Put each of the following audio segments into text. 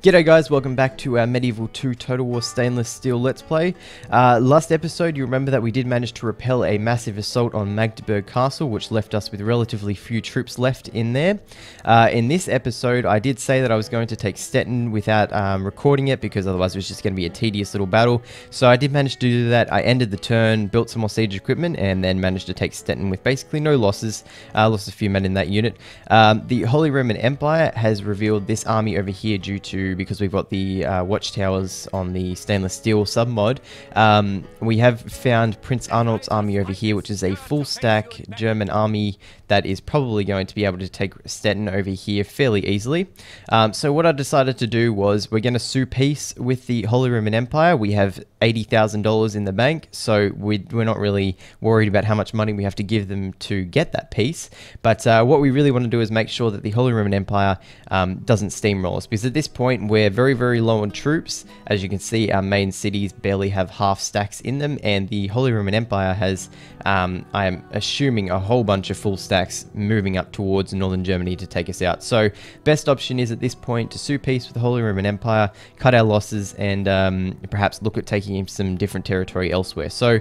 G'day guys, welcome back to our Medieval 2 Total War Stainless Steel Let's Play. Last episode, you remember that we did manage to repel a massive assault on Magdeburg Castle, which left us with relatively few troops left in there. In this episode, I did say that I was going to take Stettin without recording it, because otherwise it was just going to be a tedious little battle. So I did manage to do that. I ended the turn, built some more siege equipment, and then managed to take Stettin with basically no losses. Lost a few men in that unit. The Holy Roman Empire has revealed this army over here because we've got the watchtowers on the stainless steel submod. We have found Prince Arnold's army over here, which is a full stack German army that is probably going to be able to take Stettin over here fairly easily. So what I decided to do was we're going to sue peace with the Holy Roman Empire. We have $80,000 in the bank, so we're not really worried about how much money we have to give them to get that peace. But what we really want to do is make sure that the Holy Roman Empire doesn't steamroll us, because at this point we're very, very low on troops. As you can see, our main cities barely have half stacks in them, and the Holy Roman Empire has, I am assuming, a whole bunch of full stacks moving up towards northern Germany to take us out. So best option is at this point to sue peace with the Holy Roman Empire, cut our losses, and perhaps look at taking some different territory elsewhere. So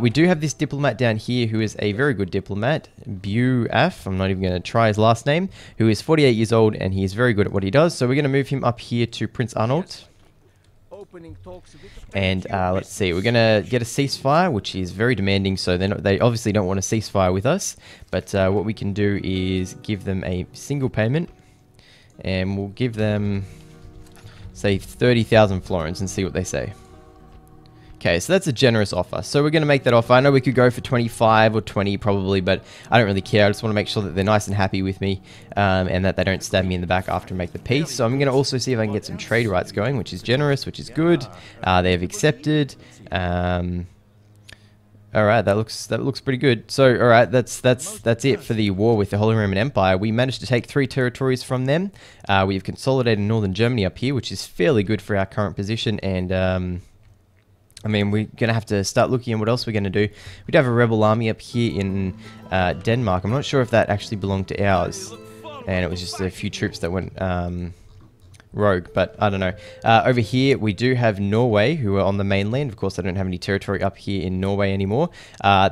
we do have this diplomat down here who is a very good diplomat, Buaf, I'm not even going to try his last name, who is 48 years old, and he is very good at what he does. So we're going to move him up here to Prince Arnold. And let's see, we're going to get a ceasefire, which is very demanding, so they obviously don't want a ceasefire with us. But what we can do is give them a single payment, and we'll give them, say, 30,000 florins and see what they say. Okay, so that's a generous offer. So we're going to make that offer. I know we could go for 25 or 20 probably, but I don't really care. I just want to make sure that they're nice and happy with me, and that they don't stab me in the back after I make the peace. So I'm going to also see if I can get some trade rights going, which is generous, which is good. They have accepted. All right, that looks pretty good. So all right, that's it for the war with the Holy Roman Empire. We managed to take 3 territories from them. We've consolidated northern Germany up here, which is fairly good for our current position, and I mean, we're going to have to start looking at what else we're going to do. We do have a rebel army up here in Denmark. I'm not sure if that actually belonged to ours, and it was just a few troops that went rogue, but I don't know. Over here, we do have Norway, who are on the mainland. Of course, I don't have any territory up here in Norway anymore.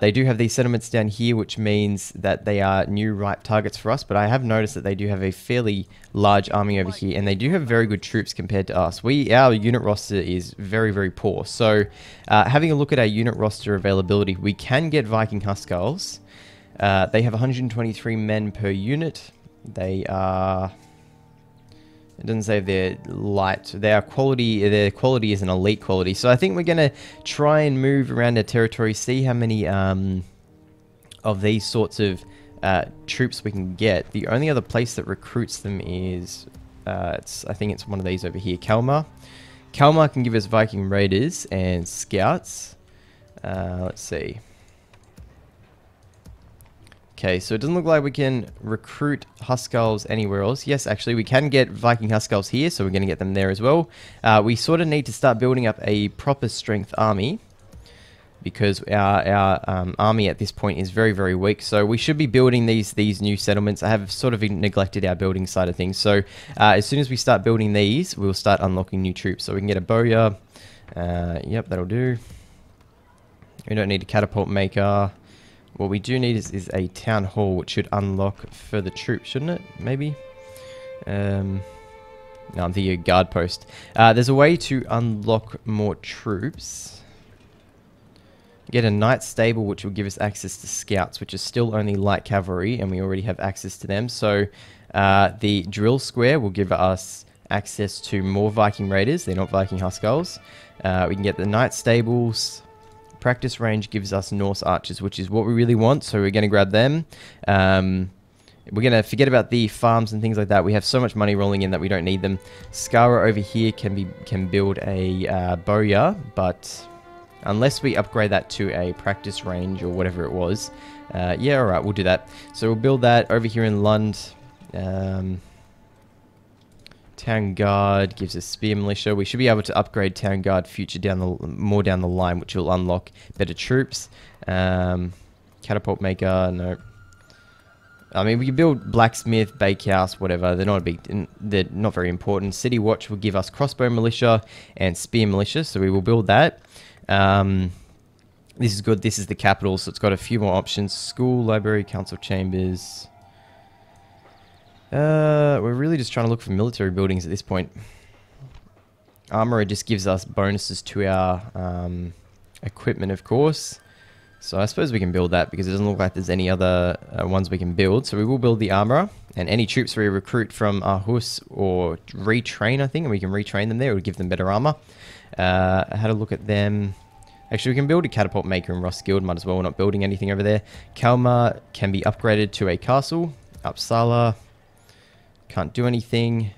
They do have these settlements down here, which means that they are new ripe targets for us, but I have noticed that they do have a fairly large army over here, and they do have very good troops compared to us. Our unit roster is very, very poor. So having a look at our unit roster availability, we can get Viking Huskarls. They have 123 men per unit. They are... It doesn't say if they're light. Their quality is an elite quality. So I think we're going to try and move around our territory, see how many of these sorts of troops we can get. The only other place that recruits them is, I think it's one of these over here, Kalmar. Kalmar can give us Viking Raiders and Scouts. Let's see. Okay, so it doesn't look like we can recruit Huskarls anywhere else. Yes, actually, we can get Viking Huskarls here, so we're going to get them there as well. We sort of need to start building up a proper strength army, because our army at this point is very, very weak. So we should be building these new settlements. I have sort of neglected our building side of things. So as soon as we start building these, we'll start unlocking new troops. So we can get a bowyer. Yep, that'll do. We don't need a catapult maker. What we do need is a town hall, which should unlock further troops, shouldn't it? Maybe? No, I'm thinking a guard post. There's a way to unlock more troops. Get a knight stable, which will give us access to scouts, which is still only light cavalry, and we already have access to them. So the drill square will give us access to more Viking Raiders. They're not Viking Huskarls. We can get the knight stables. Practice range gives us Norse archers, which is what we really want, so we're going to grab them. We're going to forget about the farms and things like that. We have so much money rolling in that we don't need them. Skara over here can build a bowyer, but unless we upgrade that to a practice range or whatever it was, yeah, alright, we'll do that. So we'll build that over here in Lund. Town Guard gives us Spear Militia. We should be able to upgrade Town Guard future more down the line, which will unlock better troops. Catapult Maker, no. I mean, we can build blacksmith, bakehouse, whatever. They're not very important. City watch will give us crossbow militia and spear militia, so we will build that. This is good. This is the capital, so it's got a few more options. School, library, council chambers. We're really just trying to look for military buildings at this point. Armorer just gives us bonuses to our equipment, of course. So I suppose we can build that because it doesn't look like there's any other ones we can build. So we will build the armorer, and any troops we recruit from Aarhus or retrain, I think, and we can retrain them there. It would give them better armor. I had a look at them. Actually, we can build a catapult maker in Roskilde. Might as well. We're not building anything over there. Kalmar can be upgraded to a castle. Uppsala can't do anything.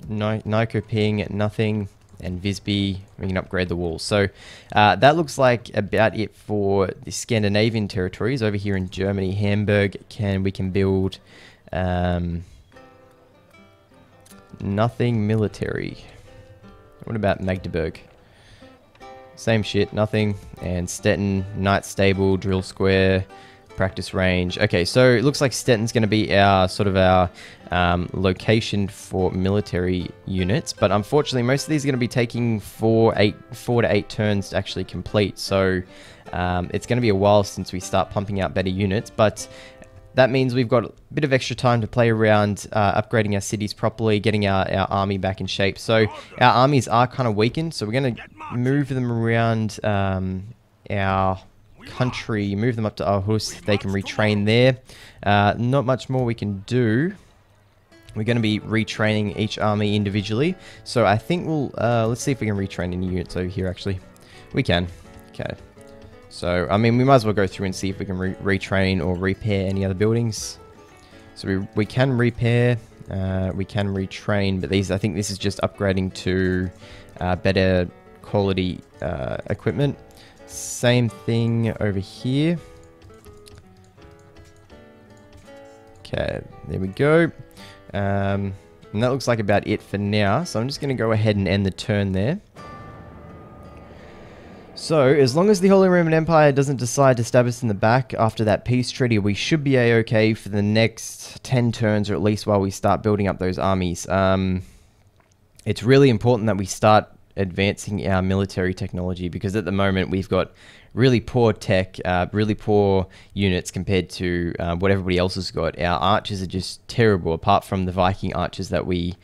Nykoping, nothing. And Visby, we can upgrade the walls. So that looks like about it for the Scandinavian territories. Over here in Germany, Hamburg, we can build nothing military. What about Magdeburg? Same shit, nothing. And Stettin, Knight Stable, Drill Square, practice range. Okay, so it looks like Stettin's going to be our location for military units, but unfortunately most of these are going to be taking 4 to 8 turns to actually complete. So it's going to be a while since we start pumping out better units, but that means we've got a bit of extra time to play around upgrading our cities properly, getting our army back in shape. So our armies are kind of weakened, so we're going to move them around our country, move them up to Aarhus. They can retrain there. Not much more we can do. We're going to be retraining each army individually. So I think we'll, let's see if we can retrain any units over here actually. We can. Okay. So, I mean, we might as well go through and see if we can retrain or repair any other buildings. So we can repair, we can retrain, but I think this is just upgrading to better quality equipment. Same thing over here. Okay, there we go. And that looks like about it for now. So I'm just going to go ahead and end the turn there. So, as long as the Holy Roman Empire doesn't decide to stab us in the back after that peace treaty, we should be a-okay for the next 10 turns, or at least while we start building up those armies. It's really important that we start advancing our military technology, because at the moment we've got really poor tech, really poor units compared to what everybody else has got. Our archers are just terrible, apart from the Viking archers that we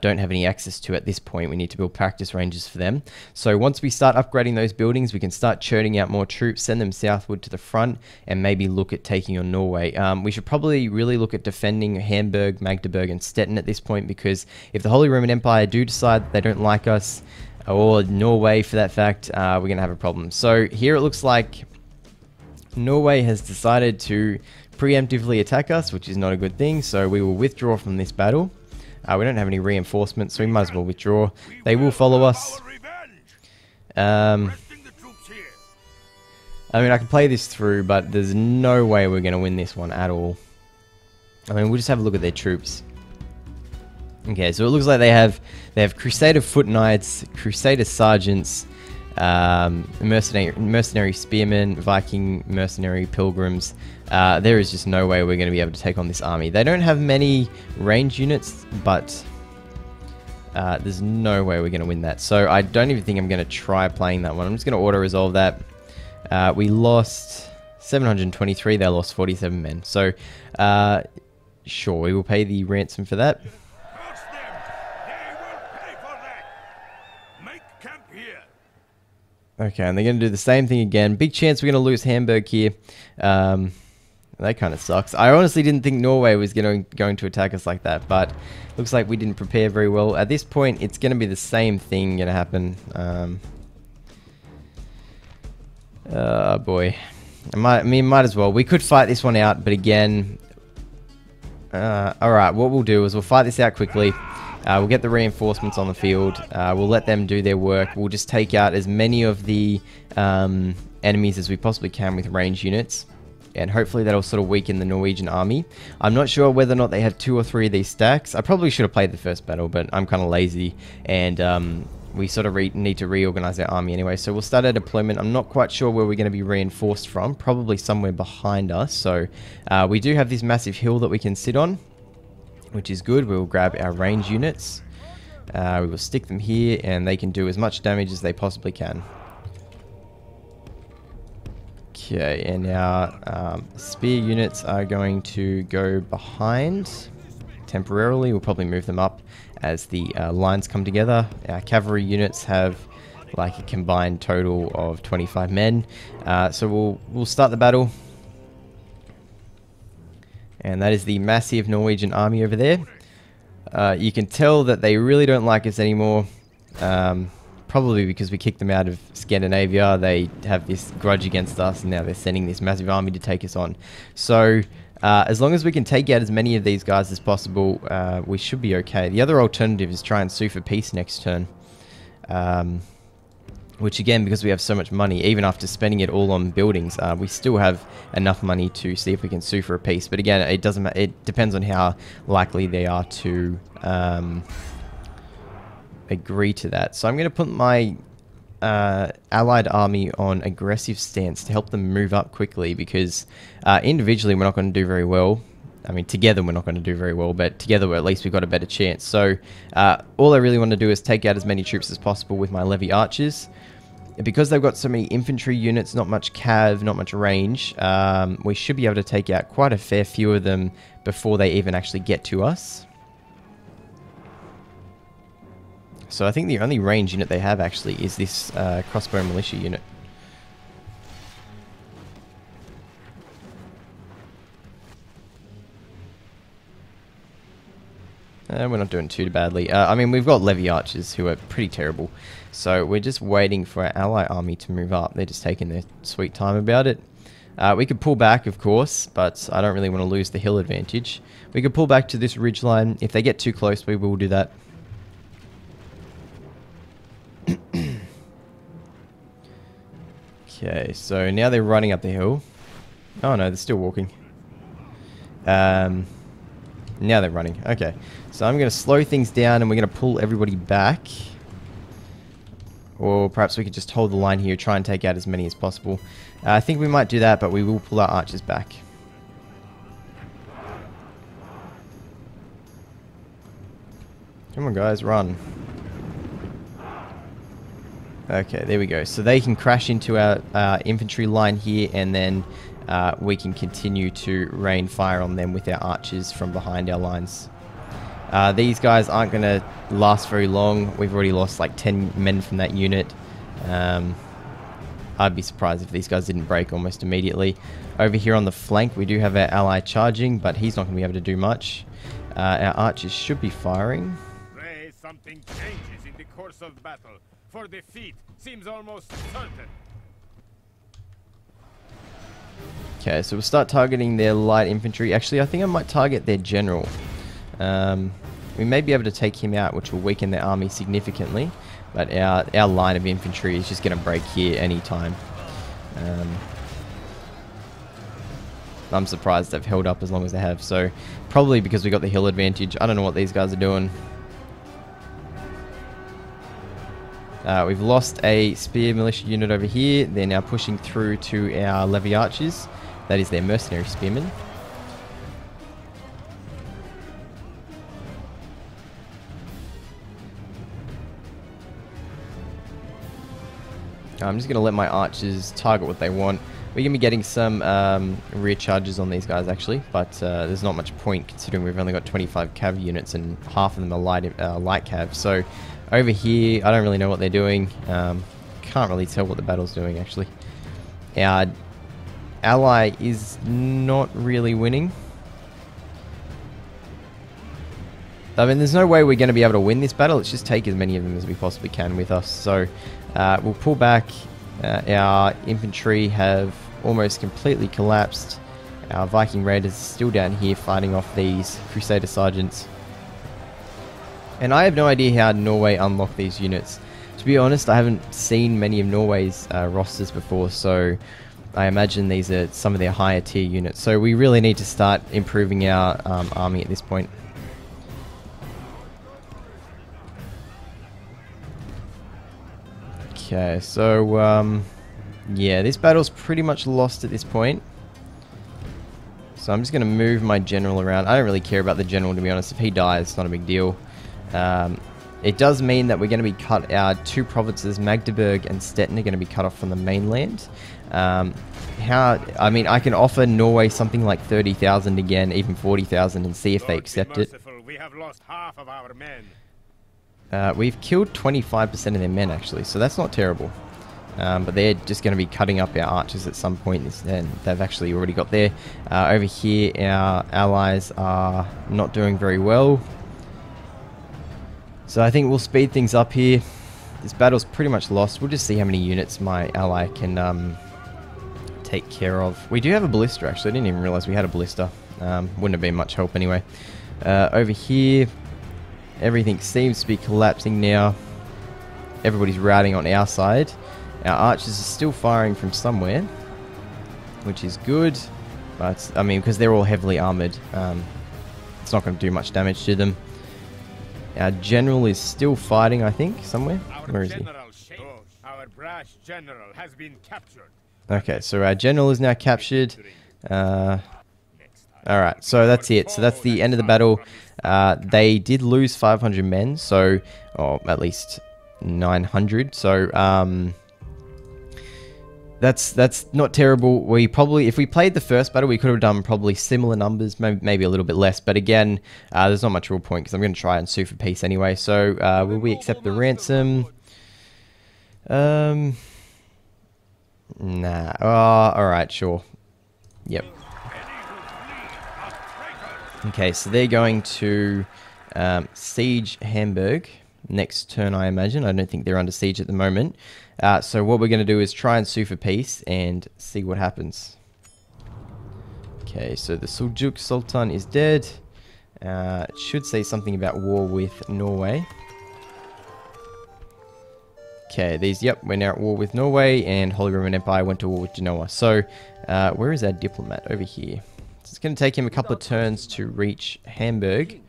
don't have any access to at this point. We need to build practice ranges for them. So once we start upgrading those buildings, we can start churning out more troops, send them southward to the front, and maybe look at taking on Norway. We should probably really look at defending Hamburg, Magdeburg, and Stettin at this point, because if the Holy Roman Empire do decide that they don't like us, or Norway for that fact, we're going to have a problem. So here it looks like Norway has decided to preemptively attack us, which is not a good thing, so we will withdraw from this battle. We don't have any reinforcements, so we might as well withdraw. They will follow us. I mean, I can play this through, but there's no way we're going to win this one at all. I mean, we'll just have a look at their troops. Okay, so it looks like they have Crusader Foot Knights, Crusader Sergeants, mercenary spearmen, Viking mercenary pilgrims. There is just no way we're going to be able to take on this army. They don't have many range units, but there's no way we're going to win that. So I don't even think I'm going to try playing that one. I'm just going to auto-resolve that. We lost 723, they lost 47 men. So, sure, we will pay the ransom for that. Okay, and they're going to do the same thing again. Big chance we're going to lose Hamburg here. That kind of sucks. I honestly didn't think Norway was going to attack us like that, but looks like we didn't prepare very well. At this point, it's going to be the same thing going to happen. Oh boy. I mean, might as well. We could fight this one out, but again... Alright, what we'll do is we'll fight this out quickly. We'll get the reinforcements on the field. We'll let them do their work. We'll just take out as many of the enemies as we possibly can with range units. And hopefully that'll sort of weaken the Norwegian army. I'm not sure whether or not they have 2 or 3 of these stacks. I probably should have played the first battle, but I'm kind of lazy. And we sort of need to reorganize our army anyway. So we'll start our deployment. I'm not quite sure where we're going to be reinforced from. Probably somewhere behind us. So we do have this massive hill that we can sit on, which is good. We'll grab our range units. We will stick them here, and they can do as much damage as they possibly can. Okay, and our spear units are going to go behind temporarily. We'll probably move them up as the lines come together. Our cavalry units have like a combined total of 25 men. So we'll start the battle. And that is the massive Norwegian army over there. You can tell that they really don't like us anymore. Probably because we kicked them out of Scandinavia. They have this grudge against us, and now they're sending this massive army to take us on. So as long as we can take out as many of these guys as possible, we should be okay. The other alternative is try and sue for peace next turn. Which again, because we have so much money, even after spending it all on buildings, we still have enough money to see if we can sue for a peace. But again, it doesn't. It depends on how likely they are to agree to that. So I'm going to put my allied army on aggressive stance to help them move up quickly, because individually we're not going to do very well. I mean, together we're not going to do very well, but together at least we've got a better chance. So all I really want to do is take out as many troops as possible with my levy archers. Because they've got so many infantry units, not much cav, not much range, we should be able to take out quite a fair few of them before they even actually get to us. So I think the only range unit they have actually is this crossbow militia unit. We're not doing too badly. I mean, we've got levy archers who are pretty terrible. So we're just waiting for our ally army to move up. They're just taking their sweet time about it. We could pull back, of course, but I don't really want to lose the hill advantage. We could pull back to this ridge line. If they get too close, we will do that. Okay, so now they're running up the hill. Oh no, they're still walking. Now they're running. Okay, so I'm going to slow things down and we're going to pull everybody back. Or perhaps we could just hold the line here, try and take out as many as possible. I think we might do that, but we will pull our archers back. Come on guys, run. Okay, there we go. So they can crash into our infantry line here, and then we can continue to rain fire on them with our archers from behind our lines. These guys aren't going to last very long. We've already lost like 10 men from that unit. I'd be surprised if these guys didn't break almost immediately. Over here on the flank, we do have our ally charging, but he's not going to be able to do much. Our archers should be firing. Pray something changes in the course of battle, for defeat seems almost certain. Okay, so we'll start targeting their light infantry. Actually, I think I might target their general. We may be able to take him out, which will weaken their army significantly, but our line of infantry is just going to break here anytime. I'm surprised they've held up as long as they have, so probably because we got the hill advantage. I don't know what these guys are doing. We've lost a spear militia unit over here. They're now pushing through to our levy archers. That is their mercenary spearmen. I'm just going to let my archers target what they want. We're going to be getting some rear charges on these guys actually, but there's not much point considering we've only got 25 cav units and half of them are light cav. So over here, I don't really know what they're doing. Can't really tell what the battle's doing actually. Our ally is not really winning. I mean, there's no way we're going to be able to win this battle. Let's just take as many of them as we possibly can with us. So we'll pull back. Our infantry have almost completely collapsed. Our Viking Raiders are still down here fighting off these Crusader Sergeants. And I have no idea how Norway unlocked these units. To be honest, I haven't seen many of Norway's rosters before, so I imagine these are some of their higher tier units. So we really need to start improving our army at this point. Okay, so yeah, this battle's pretty much lost at this point. So I'm just going to move my general around. I don't really care about the general, to be honest. If he dies, it's not a big deal. It does mean that we're going to be cut. Our two provinces, Magdeburg and Stettin, are going to be cut off from the mainland. I mean, I can offer Norway something like 30,000 again, even 40,000, and see if they accept it. We have lost half of our men. We've killed 25% of their men, actually, so that's not terrible. But they're just going to be cutting up our archers at some point, and they've actually already got there. Over here, our allies are not doing very well. So I think we'll speed things up here. This battle's pretty much lost. We'll just see how many units my ally can take care of. We do have a ballista, actually. I didn't even realize we had a ballista. Wouldn't have been much help anyway. Over here, everything seems to be collapsing now. Everybody's routing on our side. Our archers are still firing from somewhere, which is good. But, I mean, because they're all heavily armoured, it's not going to do much damage to them. Our general is still fighting, I think, somewhere. Where is he? Our brash general has been captured. Okay, so our general is now captured. Alright, so that's it. So that's the end of the battle. They did lose 500 men, so, or at least 900. So, that's not terrible. We probably, if we played the first battle, we could have done probably similar numbers, maybe a little bit less. But again, there's not much real point because I'm going to try and sue for peace anyway. So will we accept the ransom? Nah. All right, sure. Yep. Okay, so they're going to siege Hamburg next turn, I imagine. I don't think they're under siege at the moment. So what we're going to do is try and sue for peace and see what happens. Okay, so the Seljuk Sultan is dead. It should say something about war with Norway. Okay, yep, we're now at war with Norway, and Holy Roman Empire went to war with Genoa. So, where is our diplomat? Over here. So it's going to take him a couple of turns to reach Hamburg.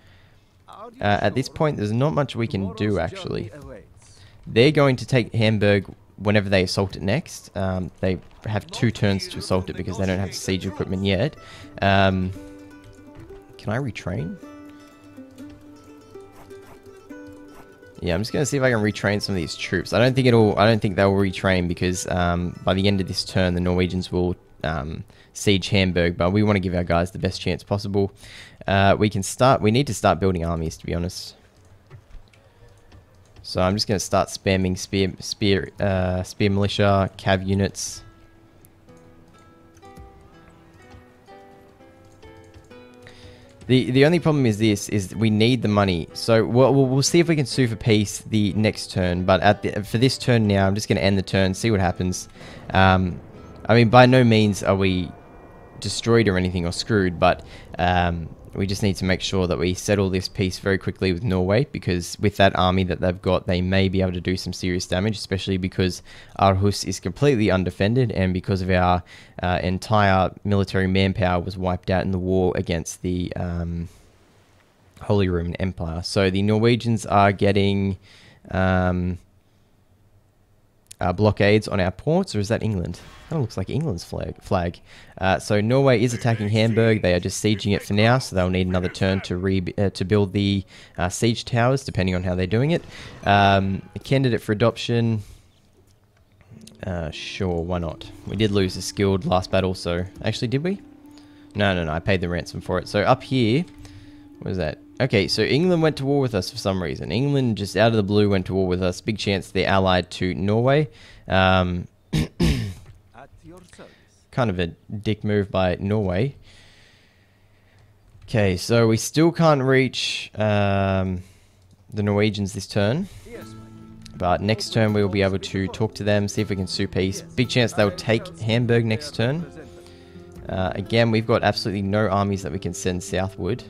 At this point, there's not much we can do, actually. They're going to take Hamburg whenever they assault it next. They have 2 turns to assault it because they don't have siege equipment yet. Can I retrain? Yeah, I'm just going to see if I can retrain some of these troops. I don't think they'll retrain because by the end of this turn, the Norwegians will siege Hamburg. But we want to give our guys the best chance possible. We need to start building armies, to be honest. So I'm just going to start spamming spear militia, cav units. The only problem is we need the money. So we'll see if we can sue for peace the next turn. But for this turn now, I'm just going to end the turn, see what happens. I mean, by no means are we destroyed or anything or screwed, but we just need to make sure that we settle this peace very quickly with Norway, because with that army that they've got, they may be able to do some serious damage, especially because Aarhus is completely undefended and because of our entire military manpower was wiped out in the war against the Holy Roman Empire. So the Norwegians are getting blockades on our ports, or is that England? That looks like England's flag. So Norway is attacking Hamburg. They are just sieging it for now, so they'll need another turn to build the siege towers, depending on how they're doing it. A candidate for adoption. Sure, why not? We did lose a skilled last battle, so... Actually, did we? No, I paid the ransom for it. So up here... What is that? Okay, so England went to war with us for some reason. England, just out of the blue, went to war with us. Big chance they're allied to Norway. Kind of a dick move by Norway. Okay, so we still can't reach the Norwegians this turn. But next turn we will be able to talk to them, see if we can sue peace. Big chance they'll take Hamburg next turn. Again, we've got absolutely no armies that we can send southward.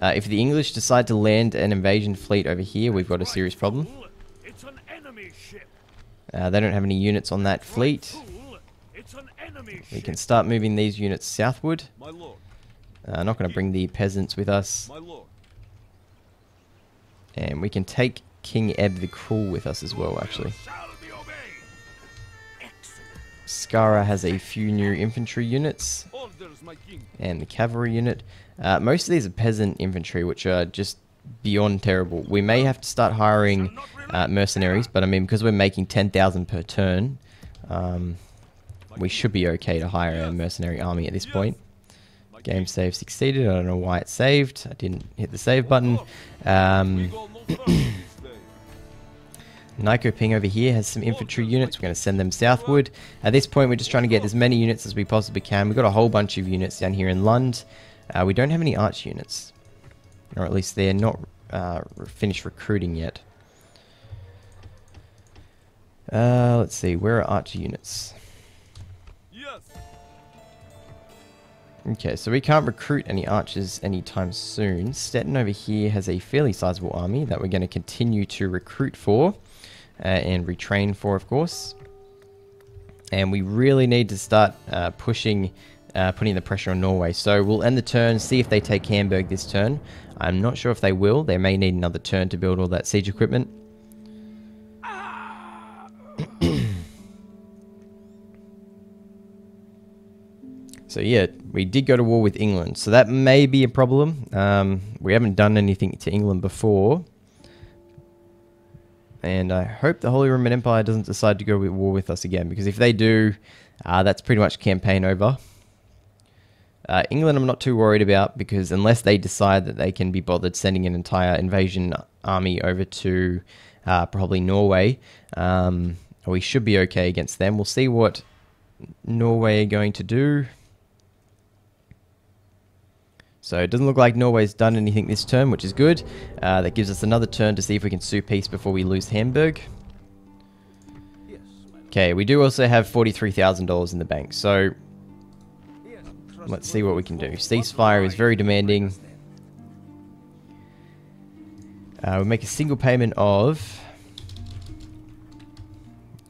If the English decide to land an invasion fleet over here, we've got a serious problem. They don't have any units on that fleet. We can start moving these units southward. Not going to bring the peasants with us. And we can take King Ebb the Cruel with us as well, actually. Skara has a few new infantry units. Orders, my king. And the cavalry unit. Most of these are peasant infantry, which are just beyond terrible. We may have to start hiring mercenaries, but I mean, because we're making 10,000 per turn, we should be okay to hire a mercenary army at this point. Game save succeeded. I don't know why it saved. I didn't hit the save button. Ping over here has some infantry units. We're going to send them southward. At this point, we're just trying to get as many units as we possibly can. We've got a whole bunch of units down here in Lund. We don't have any arch units. Or at least they're not finished recruiting yet. Let's see. Where are archer units? Okay, so we can't recruit any archers anytime soon. Stettin over here has a fairly sizable army that we're going to continue to recruit for and retrain for, of course. And we really need to start putting the pressure on Norway. So we'll end the turn, see if they take Hamburg this turn. I'm not sure if they will. They may need another turn to build all that siege equipment. So yeah, we did go to war with England, so that may be a problem. We haven't done anything to England before. And I hope the Holy Roman Empire doesn't decide to go to war with us again, because if they do, that's pretty much campaign over. England I'm not too worried about, because unless they decide that they can be bothered sending an entire invasion army over to probably Norway, we should be okay against them. We'll see what Norway are going to do. So it doesn't look like Norway's done anything this turn, which is good. That gives us another turn to see if we can sue peace before we lose Hamburg. Okay, we do also have $43,000 in the bank, so let's see what we can do. Ceasefire is very demanding. We'll make a single payment of...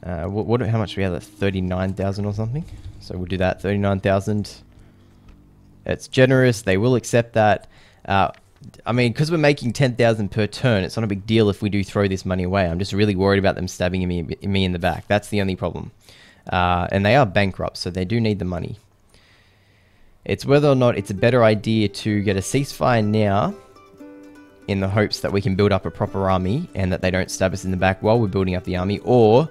how much do we have? 39,000 or something. So we'll do that, 39,000. It's generous. They will accept that. I mean, because we're making 10,000 per turn, it's not a big deal if we do throw this money away. I'm just really worried about them stabbing me in the back. That's the only problem. And they are bankrupt, so they do need the money. It's whether or not it's a better idea to get a ceasefire now in the hopes that we can build up a proper army and that they don't stab us in the back while we're building up the army, or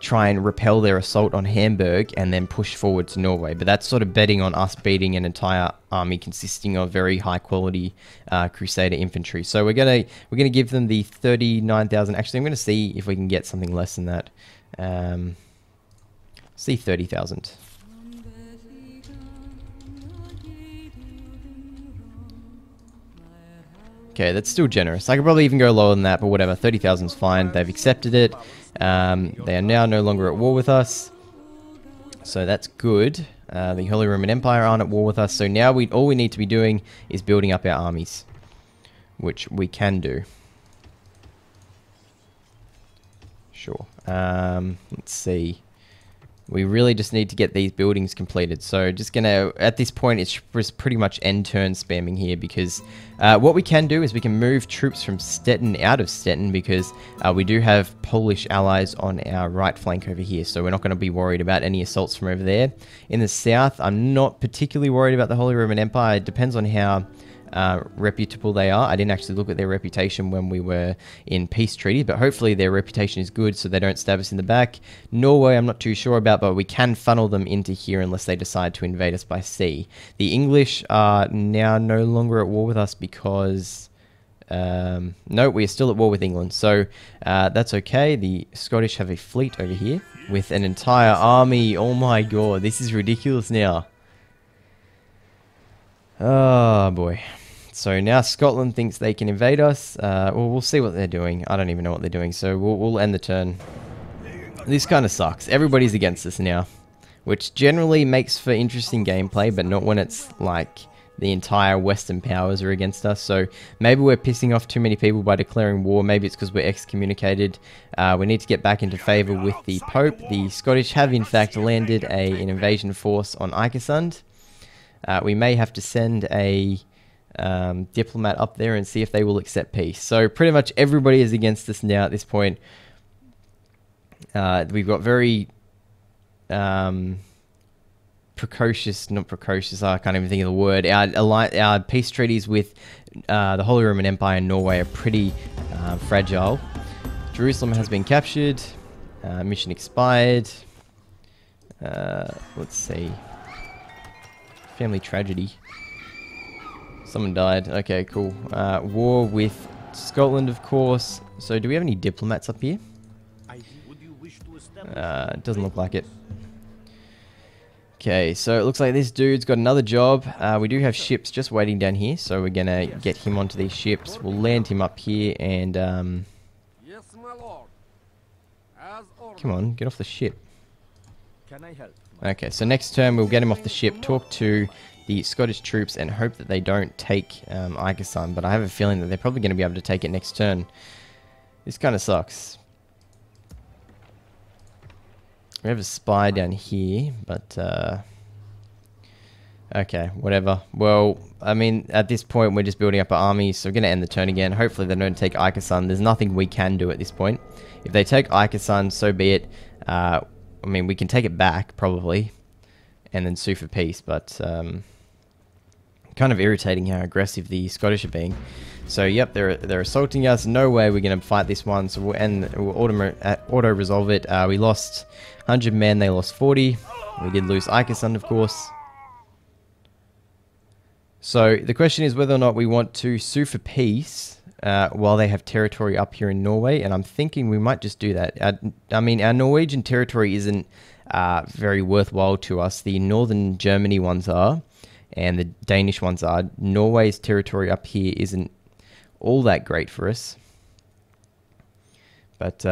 try and repel their assault on Hamburg and then push forward to Norway. But that's sort of betting on us beating an entire army consisting of very high quality Crusader infantry. So we're gonna give them the 39,000. Actually, I'm gonna see if we can get something less than that. See 30,000. Okay, that's still generous. I could probably even go lower than that, but whatever. 30,000 is fine. They've accepted it. They are now no longer at war with us. So that's good. The Holy Roman Empire aren't at war with us. So now all we need to be doing is building up our armies, which we can do. Sure. Let's see. We really just need to get these buildings completed. So just gonna, at this point, it's just pretty much end turn spamming here, because what we can do is we can move troops from Stettin out of Stettin, because we do have Polish allies on our right flank over here. So we're not going to be worried about any assaults from over there. In the south, I'm not particularly worried about the Holy Roman Empire. It depends on how reputable they are. I didn't actually look at their reputation when we were in peace treaties, but hopefully their reputation is good so they don't stab us in the back. Norway I'm not too sure about, but we can funnel them into here unless they decide to invade us by sea. The English are now no longer at war with us because no, we are still at war with England, so that's okay. The Scottish have a fleet over here with an entire army. Oh my god, this is ridiculous now. Oh boy. So now Scotland thinks they can invade us. Well, we'll see what they're doing. I don't even know what they're doing, so we'll end the turn. This kind of sucks. Everybody's against us now, which generally makes for interesting gameplay, but not when it's like the entire Western powers are against us. So maybe we're pissing off too many people by declaring war. Maybe it's because we're excommunicated. We need to get back into favor with the Pope. The Scottish have in fact landed an invasion force on Ikersund. We may have to send a diplomat up there and see if they will accept peace. So pretty much everybody is against us now at this point. We've got very precocious, not precocious, I can't even think of the word. Our peace treaties with the Holy Roman Empire and Norway are pretty fragile. Jerusalem has been captured. Mission expired. Let's see. Family tragedy. Someone died. Okay, cool. War with Scotland, of course. So do we have any diplomats up here? It doesn't look like it. Okay, so it looks like this dude's got another job. We do have ships just waiting down here, so we're going to get him onto these ships. We'll land him up here and... Yes, my lord. As ordered. Come on, get off the ship. Can I help? Okay, so next turn we'll get him off the ship, talk to the Scottish troops and hope that they don't take Ikesan, but I have a feeling that they're probably going to be able to take it next turn. This kind of sucks. We have a spy down here, but okay, whatever. Well, I mean, at this point we're just building up our armies, so we're going to end the turn again. Hopefully they don't take Ikesan. There's nothing we can do at this point. If they take Ikesan, so be it. I mean, we can take it back, probably, and then sue for peace, but kind of irritating how aggressive the Scottish are being. So, yep, they're assaulting us. No way we're going to fight this one, so we'll auto-resolve it. We lost 100 men, they lost 40. We did lose Ikesan, of course. So, the question is whether or not we want to sue for peace while they have territory up here in Norway, and I'm thinking we might just do that. I mean, our Norwegian territory isn't very worthwhile to us. The northern Germany ones are, and the Danish ones are. Norway's territory up here isn't all that great for us. But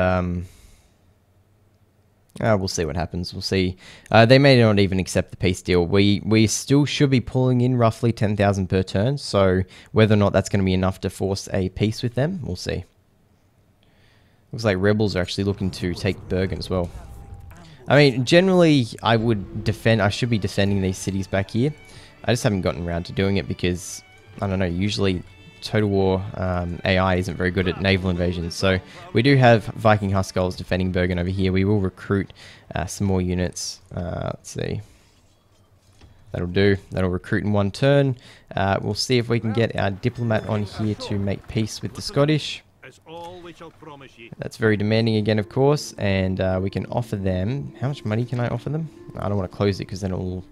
we'll see what happens. We'll see. They may not even accept the peace deal. We still should be pulling in roughly 10,000 per turn. So whether or not that's going to be enough to force a peace with them, we'll see. Looks like rebels are actually looking to take Bergen as well. I mean, generally, I should be defending these cities back here. I just haven't gotten around to doing it because, I don't know, usually Total War AI isn't very good at naval invasions. So we do have Viking Huskarls defending Bergen over here. We will recruit some more units. Let's see. That'll do. That'll recruit in one turn. We'll see if we can get our diplomat on here to make peace with the Scottish. That's very demanding again, of course. And we can offer them... How much money can I offer them? I don't want to close it because then it'll...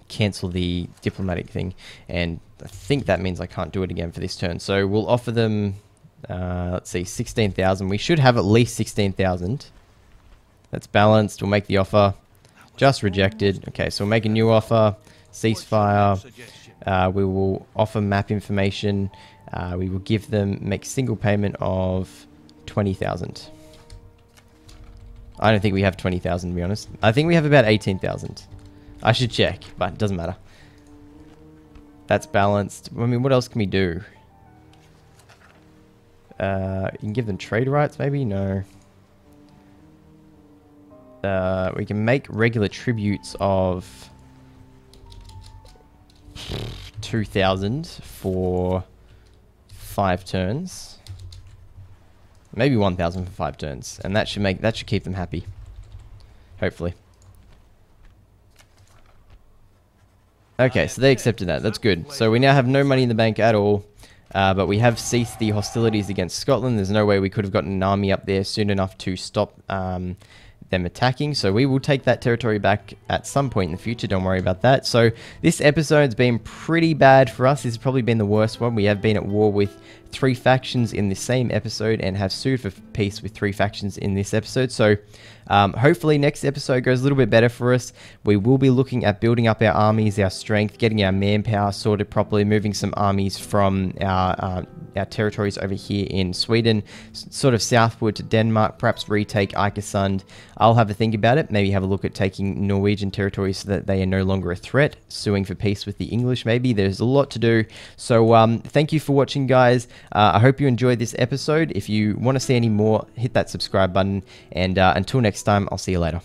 cancel the diplomatic thing, and I think that means I can't do it again for this turn. So we'll offer them, let's see, 16,000. We should have at least 16,000. That's balanced. We'll make the offer. Just rejected. Okay, so we'll make a new offer. Ceasefire. We will offer map information. We will give them, make single payment of 20,000. I don't think we have 20,000, to be honest. I think we have about 18,000. I should check, but it doesn't matter. That's balanced. I mean, what else can we do? You can give them trade rights, maybe? No. We can make regular tributes of 2,000 for 5 turns. Maybe 1,000 for 5 turns, and that should keep them happy. Hopefully. Okay, so they accepted that. That's good. So we now have no money in the bank at all, but we have ceased the hostilities against Scotland. There's no way we could have gotten an army up there soon enough to stop them attacking. So we will take that territory back at some point in the future. Don't worry about that. So this episode's been pretty bad for us. This has probably been the worst one. We have been at war with 3 factions in the same episode and have sued for peace with 3 factions in this episode. So hopefully next episode goes a little bit better for us. We will be looking at building up our armies, our strength, getting our manpower sorted properly, moving some armies from our territories over here in Sweden, sort of southward to Denmark, perhaps retake Ikersund. I'll have a think about it, maybe have a look at taking Norwegian territories so that they are no longer a threat, suing for peace with the English maybe. There's a lot to do. So thank you for watching, guys. I hope you enjoyed this episode. If you want to see any more, hit that subscribe button, and until next time, I'll see you later.